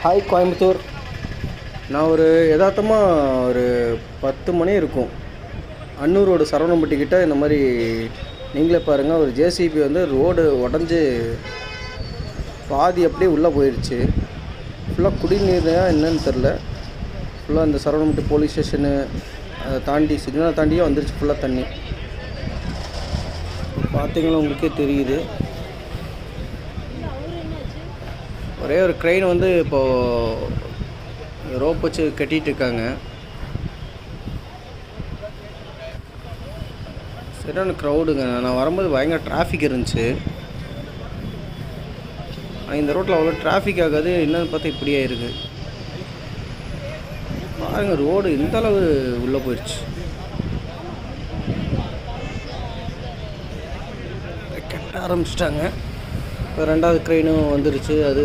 Hi Coimbatore. நான் ஒரு யதார்த்தமாக ஒரு 10 மணி இருக்கும், அன்னூர் ரோடு சரவணம்பட்டி கிட்ட இந்த மாதிரி நீங்களே பாருங்கள், ஒரு ஜேசிபி வந்து ரோடு உடஞ்சி பாதி அப்படியே உள்ளே போயிடுச்சு. ஃபுல்லாக குடிநீர் என்னன்னு தெரில. ஃபுல்லாக இந்த சரவணம்பட்டி போலீஸ் ஸ்டேஷனு அதை தாண்டி சிக்னலை தாண்டியே வந்துருச்சு ஃபுல்லாக தண்ணி. பார்த்தீங்கன்னா உங்களுக்கே தெரியுது. ஒரே ஒரு க்ரெயின் வந்து இப்போது ரோப் வச்சு கட்டிகிட்டு இருக்காங்க. சரியான க்ரௌடுங்க. நான் வரும்போது பயங்கர டிராஃபிக் இருந்துச்சு. ஆனால் இந்த ரோட்டில் அவ்வளோ டிராஃபிக் ஆகாது. என்னன்னு பார்த்தா இப்படியே இருக்குது பாருங்கள். ரோடு இந்த அளவு உள்ளே போயிடுச்சு. கட்ட ஆரம்பிச்சிட்டாங்க. இப்போ 2வது க்ரெயினும் வந்துருச்சு. அது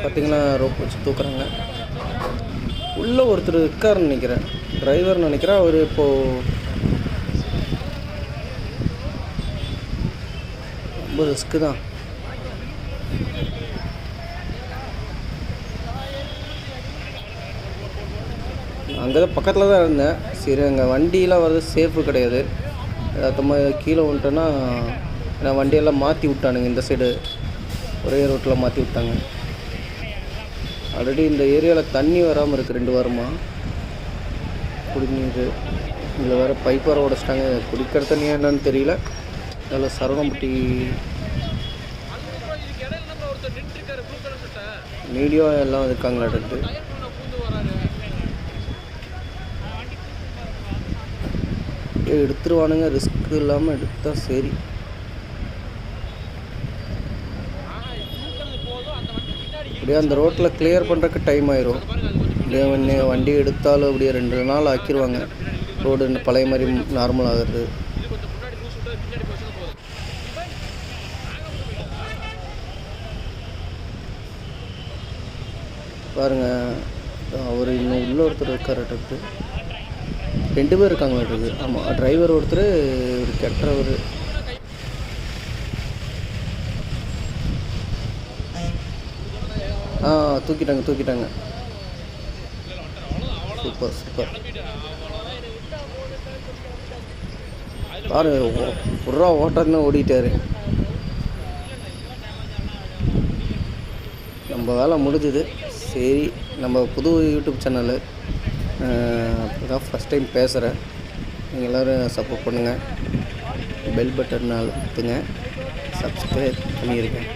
பார்த்திங்கன்னா ரோப் வச்சு தூக்குறாங்க. உள்ளே ஒருத்தர் இருக்காருன்னு நினைக்கிறேன், டிரைவர்னு நினைக்கிறேன். அவர் இப்போது ரொம்ப ரிஸ்க்கு தான். அங்கே தான் பக்கத்தில் தான் இருந்தேன். சரி, அங்கே வண்டியெலாம் வர்றது சேஃபு கிடையாது. யதார்த்தமாக கீழே வந்துட்டோன்னா, ஏன்னா வண்டியெல்லாம் மாற்றி விட்டானுங்க. இந்த சைடு ஒரே ரோட்டில் மாற்றி விட்டாங்க. ஆல்ரெடி இந்த ஏரியாவில் தண்ணி வராமல் இருக்குது 2 வாரமாக. குடிநீர் இதில் வேறு பைப் வர உடச்சிட்டாங்க. குடிக்கிற தண்ணியாக என்னன்னு தெரியல. அதில் சரவணம்பட்டி மீடியா எல்லாம் இருக்காங்களாட்டு. எடுத்துருவானுங்க, ரிஸ்க் இல்லாமல் எடுத்தால் சரி. அப்படியே அந்த ரோட்டில் கிளியர் பண்ணுறதுக்கு டைம் ஆயிரும். அப்படியே வண்டி எடுத்தாலும் அப்படியே 2 நாள் ஆக்கிடுவாங்க. ரோடு பழைய மாதிரி நார்மல் ஆகிறது. பாருங்கள், அவர் இன்னும் உள்ள ஒருத்தர் இருக்கார்ட்டு. 2 பேர் இருக்காங்களாட்டு. ஆமாம், டிரைவர் ஒருத்தர், ஒரு கெட்டவர். தூக்கிட்டாங்க. Super super. பாரு, புறா ஓட்டன்னு ஓடிட்டாரு. நம்ம வேலை முடிஞ்சுது. சரி, நம்ம புது யூடியூப் சேனலு தான் ஃபஸ்ட் டைம் பேசுகிறேன். நீங்கள் எல்லோரும் சப்போர்ட் பண்ணுங்கள். பெல் பட்டன் அழுத்துங்க. சப்ஸ்கிரைப் பண்ணியிருக்கேன்.